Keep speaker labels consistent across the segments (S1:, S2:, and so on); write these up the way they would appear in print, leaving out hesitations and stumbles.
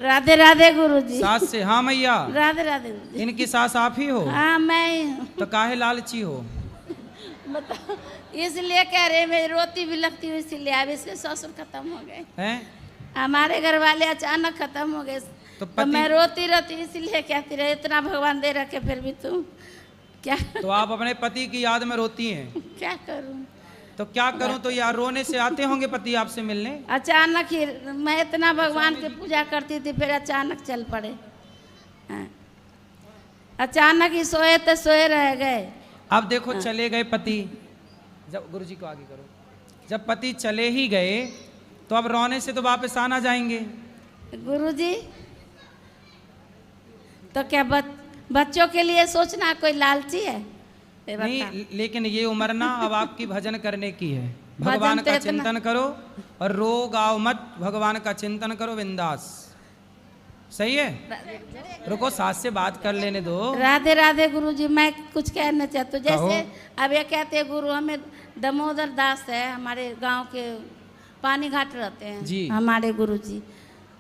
S1: राधे राधे गुरुजी।
S2: सास से? हाँ मैया।
S1: राधे राधे गुरुजी।
S2: इनकी सास आप ही हो?
S1: हाँ मैं ही हूँ।
S2: तो काहे लालची हो?
S1: बताओ, इसलिए कह रहे मैं रोती भी लगती हूँ, इसलिए अब इसके ससुर खत्म हो गए
S2: हैं?
S1: हमारे घर वाले अचानक खत्म हो गए, तो मैं रोती रहती इसलिए कहती रहे इतना भगवान दे रखे फिर भी तुम क्या।
S2: तो आप अपने पति की याद में रोती हैं?
S1: क्या करूं?
S2: तो क्या करूं? तो यार रोने से आते होंगे पति आपसे मिलने?
S1: अचानक ही मैं इतना भगवान की पूजा करती थी, फिर अचानक चल पड़े। हाँ। अचानक ही सोए तो सोए रह गए।
S2: अब देखो चले गए पति, जब गुरुजी को आगे करो, जब पति चले ही गए तो अब रोने से तो वापस आना जाएंगे।
S1: गुरुजी तो क्या बच्चों के लिए सोचना कोई लालची है?
S2: नहीं, लेकिन ये उम्र ना अब आपकी भजन करने की है। भगवान का चिंतन करो और रो गाओ मत, भगवान का चिंतन करो बिंदास। सही है? रुको सास से बात कर लेने दो।
S1: राधे राधे गुरुजी। मैं कुछ कहना चाहती हूँ, जैसे अब ये कहते हैं गुरु हमें दामोदर दास है हमारे गांव के पानी घाट रहते हैं जी हमारे गुरुजी,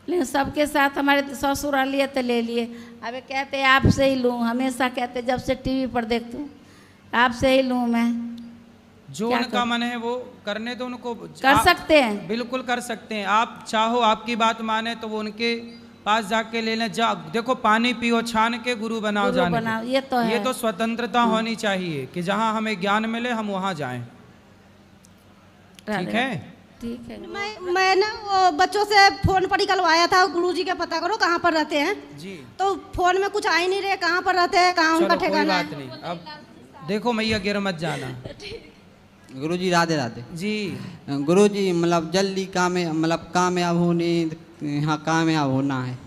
S1: लेकिन सबके साथ हमारे ससुर लिए तो ले लिए। अब ये कहते हैं आपसे ही लूँ, हमेशा कहते जब से टीवी पर देखती हूँ आपसे ही लूँ मैं।
S2: जो उनका मन है वो करने दो, उनको
S1: कर सकते हैं,
S2: बिल्कुल कर सकते हैं। आप चाहो आपकी बात माने तो वो उनके पास जाके ले लें। जा देखो पानी पियो छान के गुरु बनाओ जाने
S1: बनाओ, ये तो है।
S2: ये तो स्वतंत्रता होनी चाहिए कि जहाँ हमें ज्ञान मिले हम वहाँ जाएं। ठीक है?
S1: ठीक है।
S3: मैं ना वो बच्चों से फोन पर निकलवाया था, गुरुजी के पता करो कहाँ पर रहते हैं
S2: जी।
S3: तो फोन में कुछ आ ही नहीं रहे, कहाँ पर रहते हैं, कहाँ उनका ठिकाना है।
S2: बात नहीं, अब देखो मैया गिर मत जाना।
S4: गुरुजी राधे राधे
S2: जी।
S4: गुरुजी मतलब जल्दी कामयाब होने, यहाँ कामयाब होना है।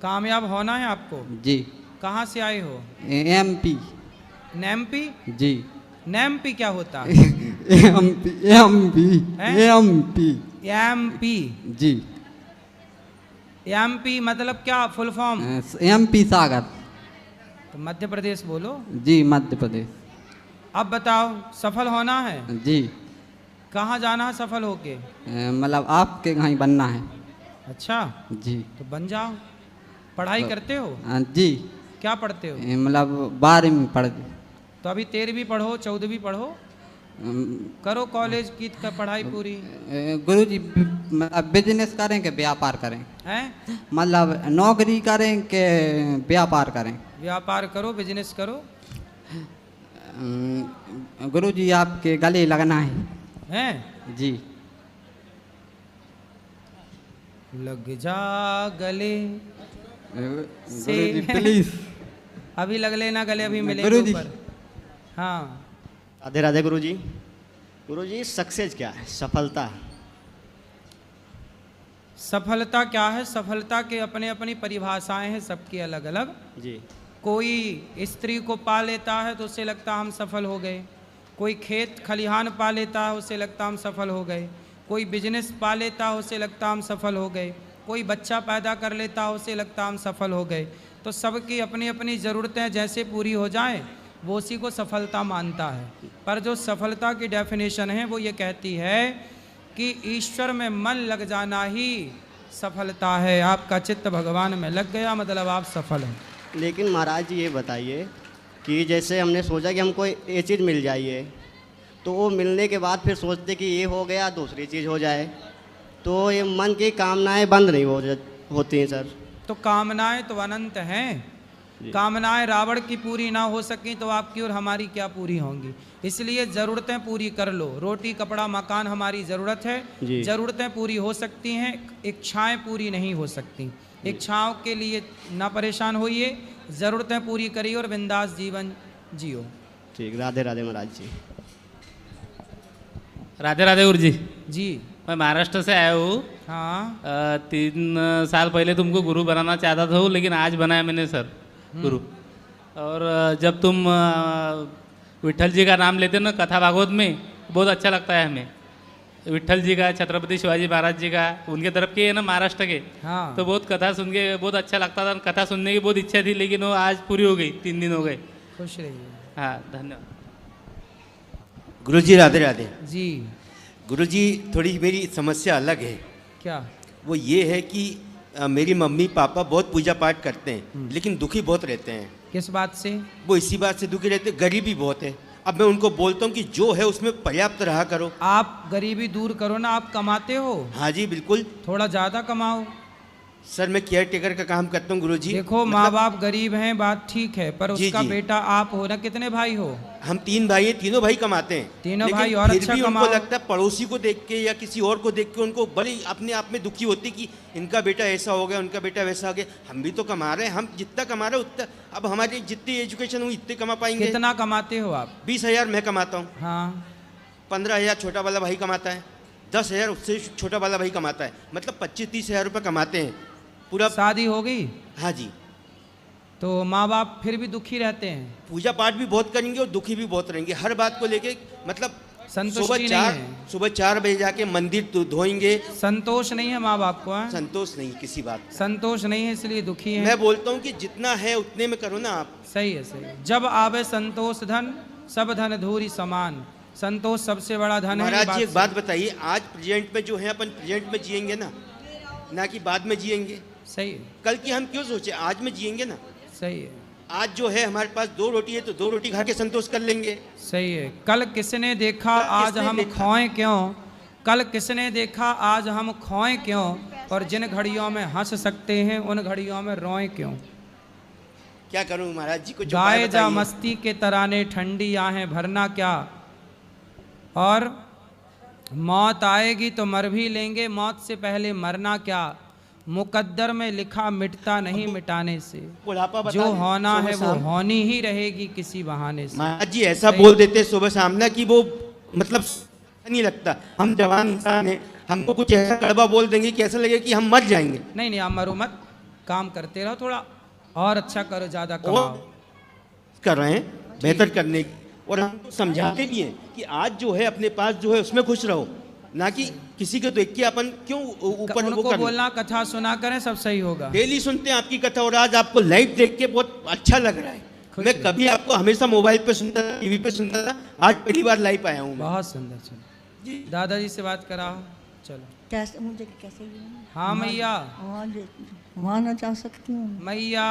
S2: कामयाब होना है आपको?
S4: जी।
S2: कहाँ से आए हो?
S4: एमपी।
S2: नेमपी?
S4: जी।
S2: नेमपी क्या होता है?
S4: एमपी एमपी एमपी
S2: एमपी
S4: जी।
S2: एमपी मतलब क्या फुल फॉर्म?
S4: एमपी सागर।
S2: तो मध्य प्रदेश बोलो।
S4: जी मध्य प्रदेश।
S2: अब बताओ सफल होना है
S4: जी।
S2: कहाँ जाना है सफल होके?
S4: मतलब आपके यहाँ ही बनना है।
S2: अच्छा
S4: जी।
S2: तो बन जाओ। पढ़ाई करते हो?
S4: जी।
S2: क्या पढ़ते हो?
S4: मतलब 12वीं पढ़।
S2: तो अभी 13वीं पढ़ो, 14वीं पढ़ो, करो कॉलेज की पढ़ाई पूरी।
S4: गुरुजी बिजनेस करें कि व्यापार करें?
S2: हैं?
S4: मतलब नौकरी करें कि व्यापार करें?
S2: व्यापार करो, बिजनेस करो।
S4: गुरुजी आपके गले लगना है।
S2: हैं?
S4: जी।
S2: लग जा गले से
S4: प्लीज।
S2: अभी लग लेना गले, अभी मिलेंगे
S4: गुरुजी।
S2: ऊपर। हाँ।
S5: राधे राधे गुरुजी। गुरुजी सक्सेस क्या है? सफलता।
S2: सफलता क्या है? सफलता के अपने अपनी परिभाषाएं हैं, सबकी अलग अलग
S5: जी।
S2: कोई स्त्री को पा लेता है तो उसे लगता हम सफल हो गए, कोई खेत खलिहान पा लेता है उसे लगता हम सफल हो गए, कोई बिजनेस पा लेता है उसे लगता हम सफल हो गए, कोई बच्चा पैदा कर लेता है उसे लगता हम सफल हो गए। तो सबकी अपनी अपनी ज़रूरतें जैसे पूरी हो जाएं वो उसी को सफलता मानता है। पर जो सफलता की डेफिनेशन है वो ये कहती है कि ईश्वर में मन लग जाना ही सफलता है। आपका चित्त भगवान में लग गया मतलब आप सफल हैं।
S5: लेकिन महाराज जी ये बताइए कि जैसे हमने सोचा कि हमको ये चीज़ मिल जाइए, तो वो मिलने के बाद फिर सोचते कि ये हो गया दूसरी चीज़ हो जाए, तो ये मन की कामनाएं बंद नहीं होती हैं सर।
S2: तो कामनाएं तो अनंत हैं। कामनाएं रावण की पूरी ना हो सकी तो आपकी और हमारी क्या पूरी होंगी। इसलिए ज़रूरतें पूरी कर लो। रोटी कपड़ा मकान हमारी ज़रूरत है, ज़रूरतें पूरी हो सकती हैं, इच्छाएं पूरी नहीं हो सकती। इच्छाओं के लिए ना परेशान होइए, ज़रूरतें पूरी करिए और बिंदास जीवन जियो।
S5: ठीक। राधे राधे महाराज जी।
S6: राधे राधे गुरु जी।
S2: जी।
S6: मैं महाराष्ट्र से आया हूँ।
S2: हाँ।
S6: 3 साल पहले तुमको गुरु बनाना चाहता था, लेकिन आज बनाया मैंने सर गुरु। और जब तुम विठल जी का नाम लेते हो ना कथा भागवत में, बहुत अच्छा लगता है हमें। विठल जी का, छत्रपति शिवाजी महाराज जी का, उनके तरफ के है ना महाराष्ट्र के।
S2: हाँ।
S6: तो बहुत कथा सुन के बहुत अच्छा लगता था। कथा सुनने की बहुत इच्छा थी, लेकिन वो आज पूरी हो गई, 3 दिन हो गए।
S2: खुश रहिए।
S6: हाँ धन्यवाद।
S7: गुरुजी राधे राधे
S2: जी।
S7: गुरुजी थोड़ी मेरी समस्या अलग है।
S2: क्या?
S7: वो ये है कि मेरी मम्मी पापा बहुत पूजा पाठ करते हैं लेकिन दुखी बहुत रहते हैं।
S2: किस बात से?
S7: वो इसी बात से दुखी रहते हैं, गरीबी बहुत है। अब मैं उनको बोलता हूँ कि जो है उसमें पर्याप्त रहा करो।
S2: आप गरीबी दूर करो ना, आप कमाते हो।
S7: हाँ जी बिल्कुल।
S2: थोड़ा ज़्यादा कमाओ।
S7: सर मैं केयर टेकर का काम करता हूँ गुरुजी।
S2: देखो माँ बाप गरीब हैं, बात ठीक है, पर
S7: जी,
S2: उसका
S7: जी।
S2: बेटा आप हो ना। कितने भाई हो?
S7: हम 3 भाई हैं, तीनों भाई कमाते हैं।
S2: तीनों
S7: लेकिन
S2: भाई और
S7: फिर
S2: अच्छा
S7: भी
S2: कमाओ।
S7: उनको लगता है पड़ोसी को देख के या किसी और को देख के उनको बड़ी अपने आप में दुखी होती कि इनका बेटा ऐसा हो गया, उनका बेटा वैसा हो गया। हम भी तो कमा रहे हैं, हम जितना कमा रहे हैं उतना, अब हमारी जितनी एजुकेशन हुई इतने कमा पाएंगे।
S2: कितना कमाते हो आप?
S7: 20,000 मैं कमाता हूँ।
S2: हाँ।
S7: 15,000 छोटा वाला भाई कमाता है, 10,000 उससे छोटा वाला भाई कमाता है, मतलब 25-30 हज़ार रुपये कमाते हैं पूरा।
S2: शादी हो गई?
S7: हाँ जी।
S2: तो माँ बाप फिर भी दुखी रहते हैं?
S7: पूजा पाठ भी बहुत करेंगे और दुखी भी बहुत रहेंगे, हर बात को लेके। मतलब
S2: संतुष्टि नहीं है।
S7: सुबह 4 बजे जाके मंदिर धोएंगे।
S2: संतोष नहीं है माँ बाप को? हाँ?
S7: संतोष नहीं किसी बात,
S2: संतोष नहीं है इसलिए दुखी है।
S7: मैं बोलता हूँ कि जितना है उतने में करो ना आप।
S2: सही है, सही है। जब आवे संतोष धन, सब धन धूरी समान। संतोष सबसे बड़ा धन है।
S7: महाराज जी एक बात बताइए, आज प्रेजेंट में जो है अपन प्रेजेंट में जिएंगे ना कि बाद में जिएंगे।
S2: सही है।
S7: कल की हम क्यों सोचे, आज में जिएंगे ना।
S2: सही है।
S7: आज जो है हमारे पास 2 रोटी है तो 2 रोटी खा के संतोष कर लेंगे।
S2: सही है। कल किसने देखा आज हम खोएं क्यों? कल किसने देखा आज हम खोएं क्यों? और जिन घड़ियों में हंस सकते हैं उन घड़ियों में रोएं क्यों?
S7: क्या करूं महाराज जी को
S2: गाए जा मस्ती के तराने, ठंडी आहें भरना क्या। और मौत आएगी तो मर भी लेंगे, मौत से पहले मरना क्या। मुकद्दर में लिखा मिटता नहीं मिटाने से, जो होना है वो होनी ही रहेगी किसी बहाने से।
S7: महाराज जी ऐसा बोल देते सुबह शाम ना कि वो मतलब नहीं लगता। हम जवान इंसान हैं, हमको कुछ ऐसा कड़वा बोल देंगे कि ऐसा लगे कि हम मर जाएंगे।
S2: नहीं नहीं, आप मरो मत, काम करते रहो, थोड़ा और अच्छा करो, ज़्यादा कमाओ।
S7: कर रहे हैं बेहतर करने की, और हम समझाते भी हैं कि आज जो है अपने पास जो है उसमें खुश रहो, ना कि किसी को देख के अपन क्यों ऊपर
S2: उनको बोलना कथा सुना करें, सब सही होगा।
S7: डेली सुनते हैं आपकी कथा, और आज आपको लाइव देख के बहुत अच्छा लग रहा है। मैं कभी आपको हमेशा मोबाइल पे सुनता था, टीवी पे सुनता था, आज पहली बार लाइव आया हूँ।
S2: बहुत सुंदर। चलो दादाजी से बात कराओ। चलो
S8: कैसे मुझे कैसे?
S2: हाँ मैया,
S8: वहाँ ना जा सकती हूँ
S2: मैया।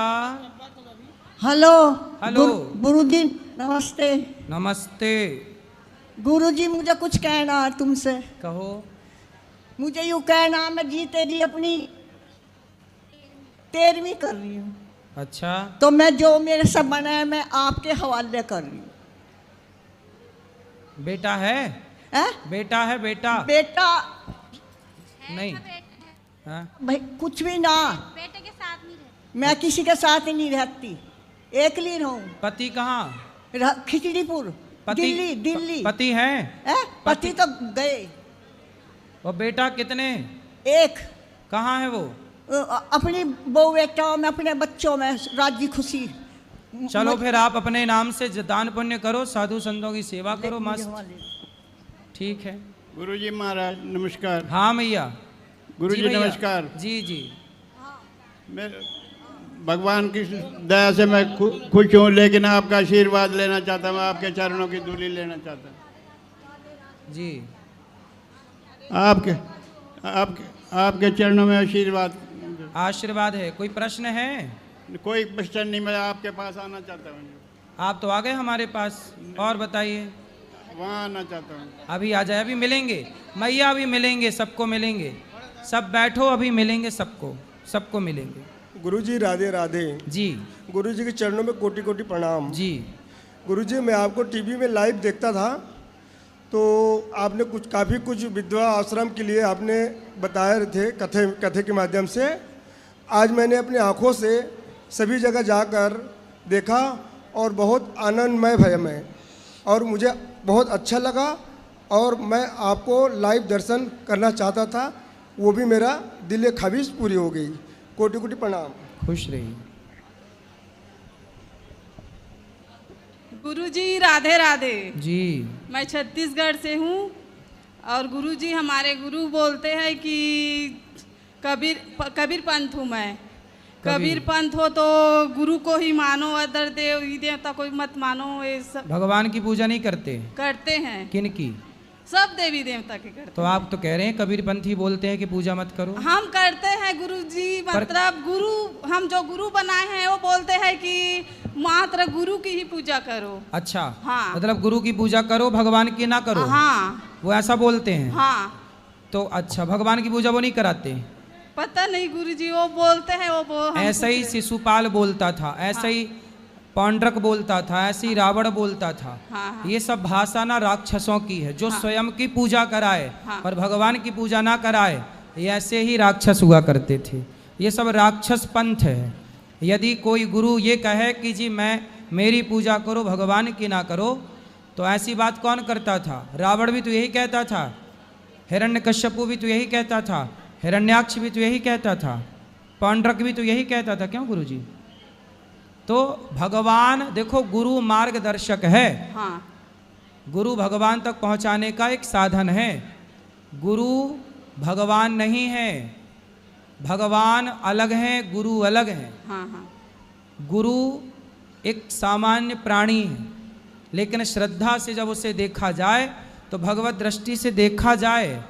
S8: हेलो
S2: हेलो
S8: गुरुजी, नमस्ते।
S2: नमस्ते।
S8: गुरुजी मुझे कुछ कहना है तुमसे।
S2: कहो।
S8: मुझे यूँ कहना, मैं जी तेरी अपनी 13वीं कर रही हूँ।
S2: अच्छा।
S8: तो मैं जो मेरे से बना है मैं आपके हवाले कर रही हूँ।
S2: बेटा है? बेटा है? बेटा नहीं हाँ?
S8: भाई कुछ भी ना,
S3: बेटे के साथ नहीं रहती।
S8: मैं किसी के साथ ही नहीं रहती, एकली रहूं।
S2: पति कहाँ?
S8: खिचड़ीपुर, दिल्ली।
S2: पति है?
S8: पति तो गए।
S2: और बेटा कितने?
S8: एक।
S2: कहाँ है वो?
S8: अपनी बहू बेटाओं में, अपने बच्चों में राजी खुशी।
S2: चलो फिर आप अपने नाम से दान पुण्य करो, साधु संतों की सेवा करो, मस्त। ठीक है।
S9: गुरुजी महाराज नमस्कार।
S2: हाँ मैया।
S9: गुरुजी नमस्कार।
S2: जी जी।
S9: मैं भगवान की दया से मैं खुश हूँ, लेकिन आपका आशीर्वाद लेना चाहता हूँ, आपके चरणों की धूली लेना चाहता हूँ
S2: जी।
S9: आपके चरणों में
S2: आशीर्वाद है। कोई प्रश्न है?
S9: कोई प्रश्न नहीं, मैं आपके पास आना चाहता हूँ।
S2: आप तो आ गए हमारे पास, और बताइए।
S9: वहाँ आना चाहता हूँ।
S2: अभी आ जाए, अभी मिलेंगे मैया, अभी मिलेंगे, सबको मिलेंगे। सब बैठो, अभी मिलेंगे सबको मिलेंगे।
S10: गुरुजी राधे राधे
S2: जी।
S10: गुरुजी के चरणों में कोटि कोटि प्रणाम
S2: जी।
S10: गुरुजी मैं आपको टीवी में लाइव देखता था, तो आपने काफ़ी कुछ विधवा आश्रम के लिए आपने बताए थे कथे के माध्यम से। आज मैंने अपनी आँखों से सभी जगह जाकर देखा और बहुत आनंदमय भय में, और मुझे बहुत अच्छा लगा, और मैं आपको लाइव दर्शन करना चाहता था, वो भी मेरा दिल ख्वाहिश पूरी हो गई। कोटि कोटि प्रणाम।
S2: खुश रहिए।
S11: गुरुजी राधे राधे
S2: जी।
S11: मैं छत्तीसगढ़ से हूँ, और गुरुजी हमारे गुरु बोलते हैं कि कबीर पंथ हूँ मैं। कबीर पंथ हो तो गुरु को ही मानो, अदर देव देवता कोई मत मानो। ये सब
S2: भगवान की पूजा नहीं करते?
S11: करते हैं।
S2: किन की?
S11: सब देवी देवता के करते
S2: तो आप तो कह रहे हैं कबीरपंथी बोलते हैं कि पूजा मत करो।
S11: हम करते हैं गुरुजी, मतलब गुरु, हम जो गुरु बनाए हैं वो बोलते हैं कि मात्र गुरु की ही पूजा करो।
S2: अच्छा,
S11: हाँ।
S2: मतलब गुरु की पूजा करो, भगवान की ना करो।
S11: हाँ,
S2: वो ऐसा बोलते हैं।
S11: हाँ।
S2: तो अच्छा, भगवान की पूजा वो नहीं कराते?
S11: पता नहीं गुरुजी, वो बोलते हैं
S2: ऐसा ही शिशुपाल बोलता था, ऐसा ही पौंड्रक बोलता था, ऐसे ही रावण बोलता था।
S11: हाँ।
S2: ये सब भाषा ना राक्षसों की है, जो स्वयं की पूजा कराए और भगवान की पूजा ना कराए, ये ऐसे ही राक्षस हुआ करते थे। ये सब राक्षस पंथ है। यदि कोई गुरु ये कहे कि जी मेरी पूजा करो, भगवान की ना करो, तो ऐसी बात कौन करता था? रावण भी तो यही कहता था, हिरण्यकश्यपु भी तो यही कहता था, हिरण्याक्ष भी तो यही कहता था, पौंड्रक भी तो यही कहता था। क्यों गुरुजी? तो भगवान देखो, गुरु मार्गदर्शक है।
S11: हाँ।
S2: गुरु भगवान तक पहुंचाने का एक साधन है। गुरु भगवान नहीं है, भगवान अलग हैं, गुरु अलग हैं।
S11: हाँ, हाँ।
S2: गुरु एक सामान्य प्राणी है, लेकिन श्रद्धा से जब उसे देखा जाए तो भगवत दृष्टि से देखा जाए,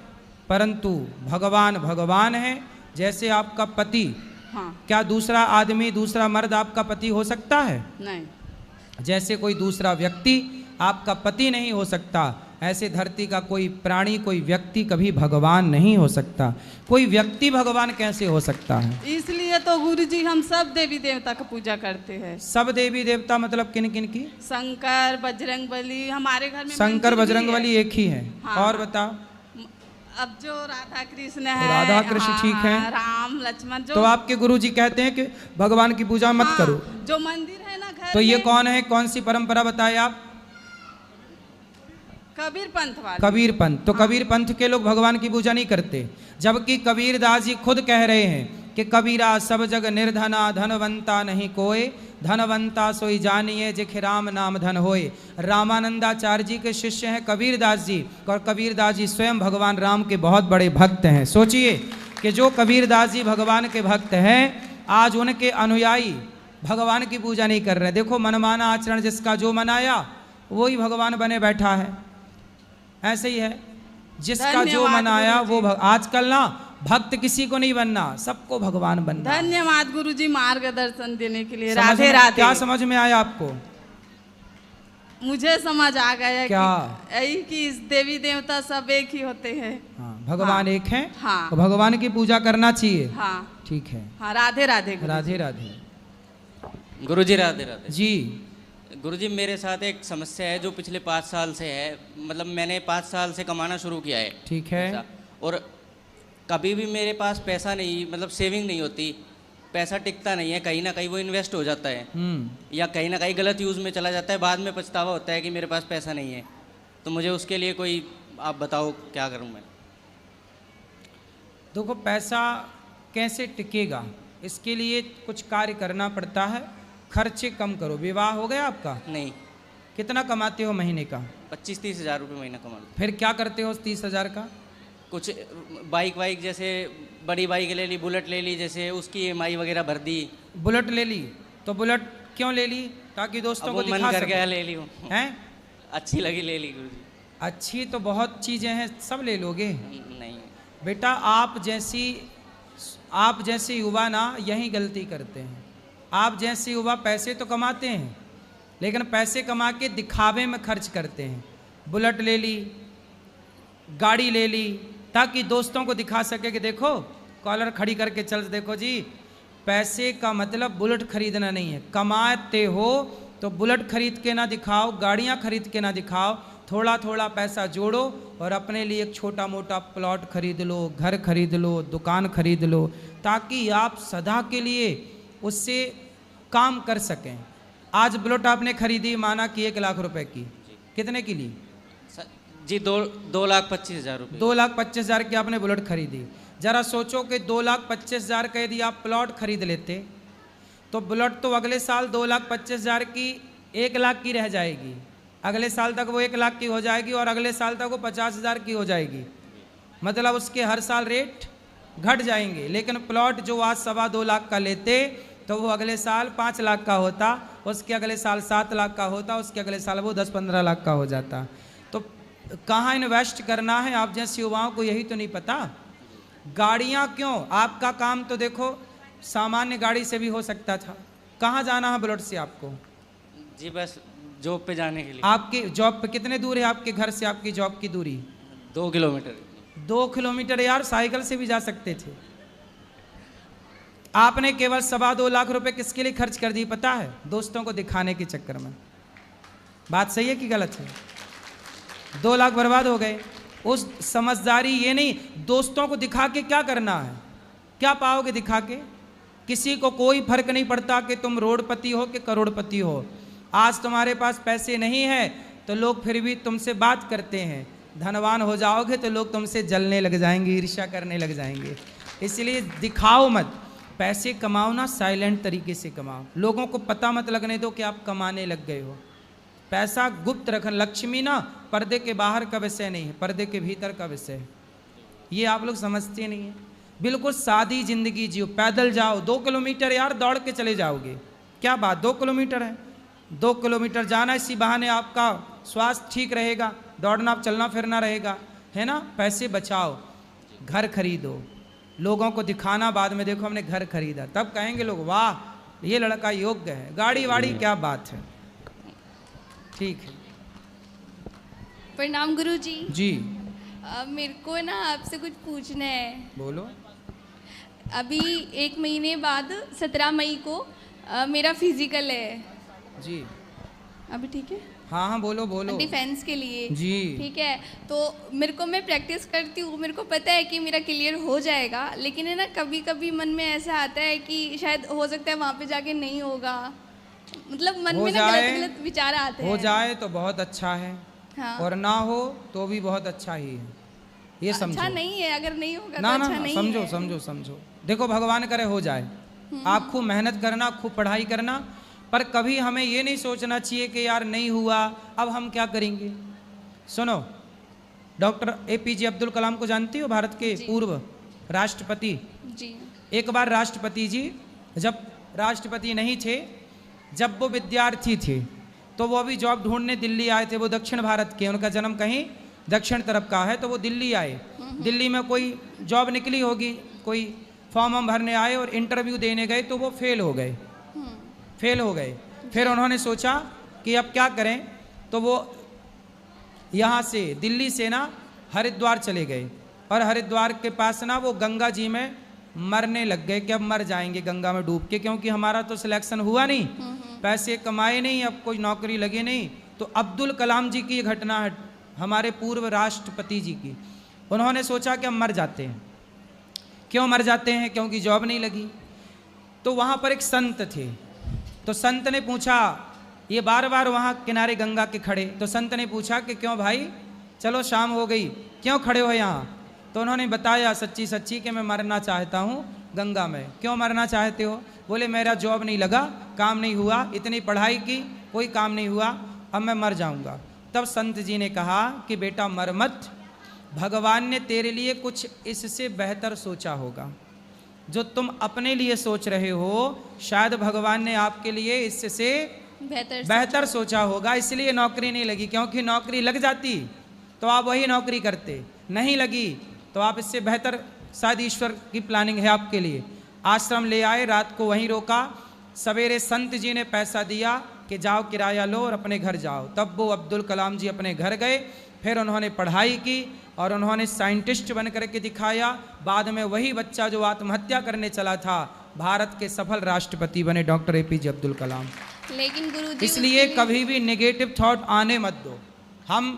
S2: परंतु भगवान भगवान है। जैसे आपका पति,
S11: हाँ।
S2: क्या दूसरा आदमी, दूसरा मर्द आपका पति हो सकता है?
S11: नहीं।
S2: जैसे कोई दूसरा व्यक्ति आपका पति नहीं हो सकता, ऐसे धरती का कोई प्राणी, कोई व्यक्ति कभी भगवान नहीं हो सकता। कोई व्यक्ति भगवान कैसे हो सकता है?
S11: इसलिए तो गुरुजी हम सब देवी देवता का पूजा करते हैं।
S2: सब देवी देवता मतलब किन किन की?
S11: शंकर, बजरंगबली, हमारे घर में
S2: शंकर बजरंगबली एक ही है।
S11: हाँ।
S2: और बताओ।
S11: अब जो राधा कृष्ण है,
S2: राधा कृष्ण ठीक है,
S11: राम लक्ष्मण, जो
S2: तो आपके गुरुजी कहते हैं कि भगवान की पूजा मत करो।
S11: जो मंदिर है ना घर
S2: तो ये
S11: में,
S2: कौन है, कौन सी परंपरा बताए आप?
S11: कबीर पंथ वाले।
S2: कबीर पंथ। तो कबीर पंथ के लोग भगवान की पूजा नहीं करते, जबकि कबीरदास जी खुद कह रहे हैं कि कबीरा सब जग निर्धना, धनवंता नहीं कोय, धनवंता सोई जानिए जिख राम नाम धन होए। रामानंदाचार्य जी के शिष्य हैं कबीरदास जी, और कबीरदास जी स्वयं भगवान राम के बहुत बड़े भक्त हैं। सोचिए कि जो कबीरदास जी भगवान के भक्त हैं, आज उनके अनुयायी भगवान की पूजा नहीं कर रहे। देखो, मनमाना आचरण जिसका जो मनाया वही भगवान बने बैठा है। ऐसे ही है, जिसका जो मनाया वो आजकल ना भक्त किसी को नहीं बनना, सबको भगवान बनना।
S11: धन्यवाद गुरुजी मार्गदर्शन देने के लिए। राधे राधे।
S2: क्या समझ में आया आपको?
S11: मुझे समझ आ गया
S2: क्या?
S11: कि इस देवी देवता सब एक ही होते हैं।
S2: हाँ, भगवान एक है।
S11: हाँ।
S2: तो भगवान की पूजा करना चाहिए।
S11: हाँ,
S2: ठीक है।
S11: हाँ, राधे राधे।
S2: राधे राधे।
S12: गुरुजी राधे राधे।
S2: जी
S12: गुरुजी, मेरे साथ एक समस्या है जो पिछले 5 साल से है। मतलब मैंने 5 साल से कमाना शुरू किया है।
S2: ठीक है।
S12: और कभी भी मेरे पास पैसा नहीं, मतलब सेविंग नहीं होती, पैसा टिकता नहीं है, कहीं ना कहीं वो इन्वेस्ट हो जाता है या कहीं ना कहीं गलत यूज़ में चला जाता है। बाद में पछतावा होता है कि मेरे पास पैसा नहीं है। तो मुझे उसके लिए कोई आप बताओ क्या करूं मैं?
S2: देखो, पैसा कैसे टिकेगा, इसके लिए कुछ कार्य करना पड़ता है। खर्चे कम करो। विवाह हो गया आपका?
S12: नहीं।
S2: कितना कमाते हो महीने का?
S12: 25-30 हज़ार रुपये महीना कमाते।
S2: फिर क्या करते हो उस 30,000 का?
S12: कुछ बाइक जैसे बड़ी बाइक ले ली, बुलेट ले ली, जैसे उसकी EMI वगैरह भर दी।
S2: बुलेट ले ली, तो बुलेट क्यों ले ली? ताकि दोस्तों को दिखा
S12: मन कर गया, ले ली
S2: हैं।
S12: अच्छी लगी, ले ली गुरुजी।
S2: अच्छी तो बहुत चीज़ें हैं, सब ले लोगे?
S12: नहीं
S2: बेटा, आप जैसे युवा ना यही गलती करते हैं। आप जैसे युवा पैसे तो कमाते हैं, लेकिन पैसे कमा के दिखावे में खर्च करते हैं। बुलेट ले ली, गाड़ी ले ली, ताकि दोस्तों को दिखा सके कि देखो, कॉलर खड़ी करके चल, देखो जी। पैसे का मतलब बुलेट खरीदना नहीं है। कमाते हो तो बुलेट खरीद के ना दिखाओ, गाड़ियाँ खरीद के ना दिखाओ। थोड़ा थोड़ा पैसा जोड़ो और अपने लिए एक छोटा मोटा प्लॉट खरीद लो, घर खरीद लो, दुकान खरीद लो, ताकि आप सदा के लिए उससे काम कर सकें। आज बुलेट आपने खरीदी, माना कि 1 लाख रुपए की, कितने की ली
S12: जी? 2,25,000 रुपये।
S2: 2,25,000 की आपने बुलेट खरीदी। जरा सोचो कि 2,25,000 का यदि आप प्लॉट खरीद लेते तो बुलेट तो अगले साल 2,25,000 की 1 लाख की रह जाएगी, अगले साल तक वो 1 लाख की हो जाएगी और अगले साल तक वो 50,000 की हो जाएगी। मतलब उसके हर साल रेट घट जाएंगे। लेकिन प्लॉट जो आज 2.25 लाख का लेते तो वो अगले साल 5 लाख का होता, उसके अगले साल 7 लाख का होता, उसके अगले साल वो 10-15 लाख का हो जाता। तो कहाँ इन्वेस्ट करना है, आप जैसे युवाओं को यही तो नहीं पता। गाड़ियाँ क्यों, आपका काम तो देखो सामान्य गाड़ी से भी हो सकता था। कहाँ जाना है बुलेट से आपको?
S12: जी बस जॉब पे जाने के लिए।
S2: आपकी जॉब पे कितने दूर है आपके घर से आपकी जॉब की दूरी?
S12: 2 किलोमीटर।
S2: 2 किलोमीटर यार, साइकिल से भी जा सकते थे। आपने केवल 2.25 लाख रुपए किसके लिए खर्च कर दिए पता है? दोस्तों को दिखाने के चक्कर में। बात सही है कि गलत है? 2 लाख बर्बाद हो गए। उस समझदारी ये नहीं, दोस्तों को दिखा के क्या करना है, क्या पाओगे दिखा के? किसी को कोई फर्क नहीं पड़ता कि तुम रोडपति हो कि करोड़पति हो। आज तुम्हारे पास पैसे नहीं है तो लोग फिर भी तुमसे बात करते हैं, धनवान हो जाओगे तो लोग तुमसे जलने लग जाएंगे, ईर्ष्या करने लग जाएंगे। इसलिए दिखाओ मत, पैसे कमाओ ना, साइलेंट तरीके से कमाओ। लोगों को पता मत लगने दो कि आप कमाने लग गए हो। पैसा गुप्त रखना। लक्ष्मी ना पर्दे के बाहर का विषय नहीं है, पर्दे के भीतर का विषय है। ये आप लोग समझते नहीं है। बिल्कुल सादी जिंदगी जियो, पैदल जाओ। 2 किलोमीटर यार दौड़ के चले जाओगे, क्या बात, 2 किलोमीटर है। 2 किलोमीटर जाना, इसी बहाने आपका स्वास्थ्य ठीक रहेगा, दौड़ना चलना फिरना रहेगा, है ना। पैसे बचाओ, घर खरीदो, लोगों को दिखाना बाद में देखो हमने घर खरीदा, तब कहेंगे लोग वाह ये लड़का योग्य है। गाड़ी वाड़ी क्या बात है। ठीक है।
S13: प्रणाम गुरुजी।
S2: जी
S13: मेरे को ना आपसे कुछ पूछना है।
S2: बोलो।
S13: अभी 1 महीने बाद 17 मई को मेरा फिजिकल है।
S2: जी
S13: अभी ठीक है?
S2: हाँ हाँ बोलो बोलो।
S13: डिफेंस के लिए।
S2: जी
S13: ठीक है, तो मेरे को, मैं प्रैक्टिस करती हूँ, मेरे को पता है कि मेरा क्लियर हो जाएगा, लेकिन है ना कभी कभी मन में ऐसा आता है कि शायद हो सकता है वहाँ पे जाके नहीं होगा। मतलब मन में ना गलत गलत विचार आते हैं।
S2: हो जाए तो बहुत अच्छा है,
S13: हाँ।
S2: और ना हो तो भी बहुत अच्छा ही है। ये समझो।
S13: अच्छा नहीं है, अगर नहीं होगा
S2: ना
S13: तो
S2: ना
S13: अच्छा नहीं
S2: समझो
S13: है।
S2: समझो समझो। देखो भगवान करे हो जाए, आप खूब मेहनत करना, खूब पढ़ाई करना, पर कभी हमें ये नहीं सोचना चाहिए कि यार नहीं हुआ अब हम क्या करेंगे। सुनो, डॉक्टर APJ अब्दुल कलाम को जानती हो, भारत के पूर्व राष्ट्रपति।
S13: जी।
S2: एक बार राष्ट्रपति जी जब राष्ट्रपति नहीं थे, जब वो विद्यार्थी थे, तो वो अभी जॉब ढूंढने दिल्ली आए थे। वो दक्षिण भारत के, उनका जन्म कहीं दक्षिण तरफ का है, तो वो दिल्ली आए। दिल्ली में कोई जॉब निकली होगी, कोई फॉर्म भरने आए और इंटरव्यू देने गए तो वो फेल हो गए। फिर उन्होंने सोचा कि अब क्या करें, तो वो यहाँ से दिल्ली से ना हरिद्वार चले गए, और हरिद्वार के पास ना वो गंगा जी में मरने लग गए कि अब मर जाएंगे गंगा में डूब के, क्योंकि हमारा तो सिलेक्शन हुआ नहीं, पैसे कमाए नहीं, अब कोई नौकरी लगे नहीं। तो अब्दुल कलाम जी की ये घटना है, हमारे पूर्व राष्ट्रपति जी की। उन्होंने सोचा कि हम मर जाते हैं। क्यों मर जाते हैं? क्योंकि जॉब नहीं लगी। तो वहाँ पर एक संत थे, तो संत ने पूछा, ये बार बार वहाँ किनारे गंगा के खड़े, तो संत ने पूछा कि क्यों भाई, चलो शाम हो गई, क्यों खड़े हो यहाँ? तो उन्होंने बताया सच्ची सच्ची कि मैं मरना चाहता हूँ गंगा में। क्यों मरना चाहते हो? बोले मेरा जॉब नहीं लगा, काम नहीं हुआ, इतनी पढ़ाई की कोई काम नहीं हुआ, अब मैं मर जाऊँगा। तब संत जी ने कहा कि बेटा मर मत, भगवान ने तेरे लिए कुछ इससे बेहतर सोचा होगा। जो तुम अपने लिए सोच रहे हो, शायद भगवान ने आपके लिए इससे बेहतर सोचा होगा, इसलिए नौकरी नहीं लगी। क्योंकि नौकरी लग जाती तो आप वही नौकरी करते, नहीं लगी तो आप इससे बेहतर, शायद ईश्वर की प्लानिंग है आपके लिए। आश्रम ले आए, रात को वहीं रोका, सवेरे संत जी ने पैसा दिया कि जाओ किराया लो और अपने घर जाओ। तब वो अब्दुल कलाम जी अपने घर गए, फिर उन्होंने पढ़ाई की और उन्होंने साइंटिस्ट बन करके दिखाया। बाद में वही बच्चा जो आत्महत्या करने चला था, भारत के सफल राष्ट्रपति बने, डॉक्टर APJ अब्दुल कलाम।
S13: लेकिन गुरुजी,
S2: इसलिए कभी भी नेगेटिव थॉट आने मत दो। हम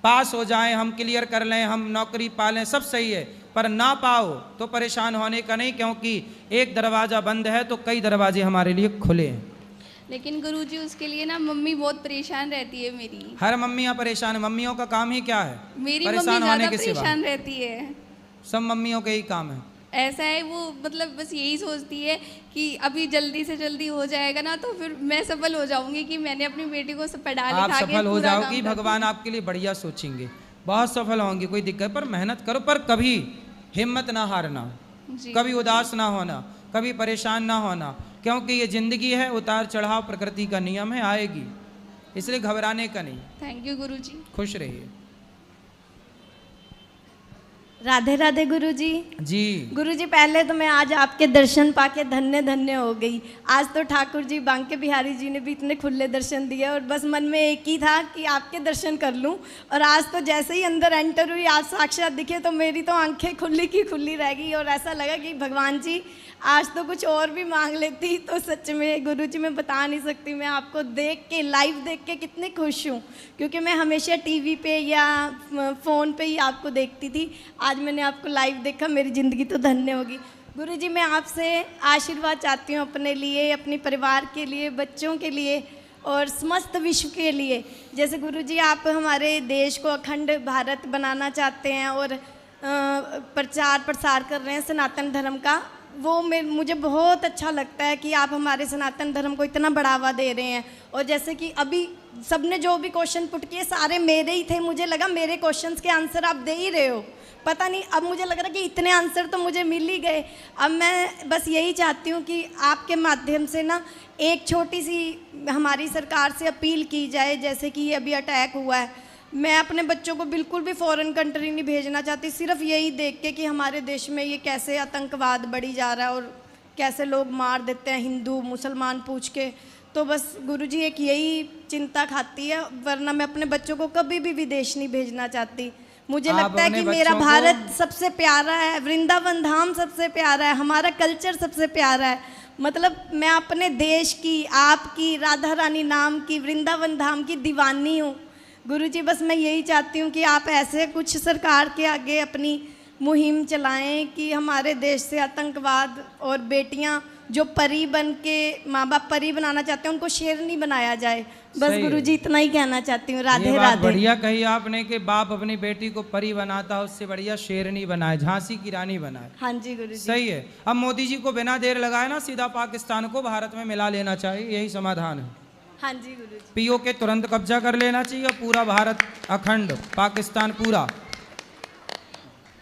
S2: पास हो जाएं, हम क्लियर कर लें, हम नौकरी पा लें, सब सही है, पर ना पाओ तो परेशान होने का नहीं, क्योंकि एक दरवाज़ा बंद है तो कई दरवाजे हमारे लिए खुले हैं।
S13: लेकिन गुरुजी उसके लिए ना मम्मी बहुत परेशान रहती है मेरी।
S2: हर मम्मियाँ परेशान है, मम्मियों का काम ही क्या है?
S13: मेरी मम्मी ज़्यादा परेशान रहती है।
S2: सब मम्मियों का ही काम है।
S13: ऐसा है, वो मतलब बस यही सोचती है कि अभी जल्दी से जल्दी हो जाएगा ना तो फिर मैं सफल हो जाऊंगी कि मैंने अपनी बेटी को पढ़ा लिखा के
S2: आप सफल हो जाओगी,
S13: काम
S2: भगवान आपके लिए बढ़िया सोचेंगे, बहुत सफल होंगे, कोई दिक्कत। पर मेहनत करो, पर कभी हिम्मत ना हारना, कभी उदास ना होना, कभी परेशान ना होना, क्योंकि ये जिंदगी है, उतार चढ़ाव प्रकृति का नियम है, आएगी, इसलिए घबराने का नहीं।
S13: थैंक यू गुरुजी।
S2: खुश रहिए।
S14: राधे राधे गुरुजी।
S2: जी
S14: गुरुजी, पहले तो मैं आज आपके दर्शन पाके धन्य धन्य हो गई। आज तो ठाकुर जी बांके बिहारी जी ने भी इतने खुले दर्शन दिए और बस मन में एक ही था कि आपके दर्शन कर लूं। और आज तो जैसे ही अंदर एंटर हुई, आप साक्षात दिखे तो मेरी तो आंखें खुली की खुली रह गई और ऐसा लगा कि भगवान जी आज तो कुछ और भी मांग लेती। तो सच में गुरुजी मैं बता नहीं सकती, मैं आपको देख के, लाइव देख के कितनी खुश हूँ, क्योंकि मैं हमेशा टीवी पे या फ़ोन पे ही आपको देखती थी। आज मैंने आपको लाइव देखा, मेरी ज़िंदगी तो धन्य होगी। गुरुजी, मैं आपसे आशीर्वाद चाहती हूँ अपने लिए, अपने परिवार के लिए, बच्चों के लिए और समस्त विश्व के लिए। जैसे गुरुजी आप हमारे देश को अखंड भारत बनाना चाहते हैं और प्रचार प्रसार कर रहे हैं सनातन धर्म का, वो मुझे बहुत अच्छा लगता है कि आप हमारे सनातन धर्म को इतना बढ़ावा दे रहे हैं। और जैसे कि अभी सबने जो भी क्वेश्चन पुट किए सारे मेरे ही थे, मुझे लगा मेरे क्वेश्चंस के आंसर आप दे ही रहे हो, पता नहीं अब मुझे लग रहा है कि इतने आंसर तो मुझे मिल ही गए। अब मैं बस यही चाहती हूँ कि आपके माध्यम से ना एक छोटी सी हमारी सरकार से अपील की जाए। जैसे कि ये अभी अटैक हुआ है, मैं अपने बच्चों को बिल्कुल भी फॉरेन कंट्री नहीं भेजना चाहती, सिर्फ यही देख के कि हमारे देश में ये कैसे आतंकवाद बढ़ी जा रहा है और कैसे लोग मार देते हैं हिंदू मुसलमान पूछ के। तो बस गुरुजी एक यही चिंता खाती है, वरना मैं अपने बच्चों को कभी भी विदेश नहीं भेजना चाहती। मुझे लगता है कि मेरा भारत सबसे प्यारा है, वृंदावन धाम सबसे प्यारा है, हमारा कल्चर सबसे प्यारा है। मतलब मैं अपने देश की, आपकी, राधा रानी नाम की, वृंदावन धाम की दीवानी हूँ। गुरुजी बस मैं यही चाहती हूँ कि आप ऐसे कुछ सरकार के आगे अपनी मुहिम चलाएं कि हमारे देश से आतंकवाद और बेटियाँ जो परी बन के माँ बाप परी बनाना चाहते हैं उनको शेरनी बनाया जाए। बस गुरुजी इतना ही कहना चाहती हूँ। राधे
S2: ये बात
S14: राधे।
S2: बढ़िया कही आपने कि बाप अपनी बेटी को परी बनाता, उससे बढ़िया शेरनी बनाए, झांसी की रानी बनाए।
S14: हाँ जी गुरुजी,
S2: सही है। अब मोदी जी को बिना देर लगाए ना सीधा पाकिस्तान को भारत में मिला लेना चाहिए, यही समाधान है।
S14: हाँ जी गुरुजी।
S2: पीओ के तुरंत कब्जा कर लेना चाहिए, पूरा भारत अखंड, पाकिस्तान पूरा,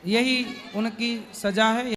S2: यही उनकी सजा है।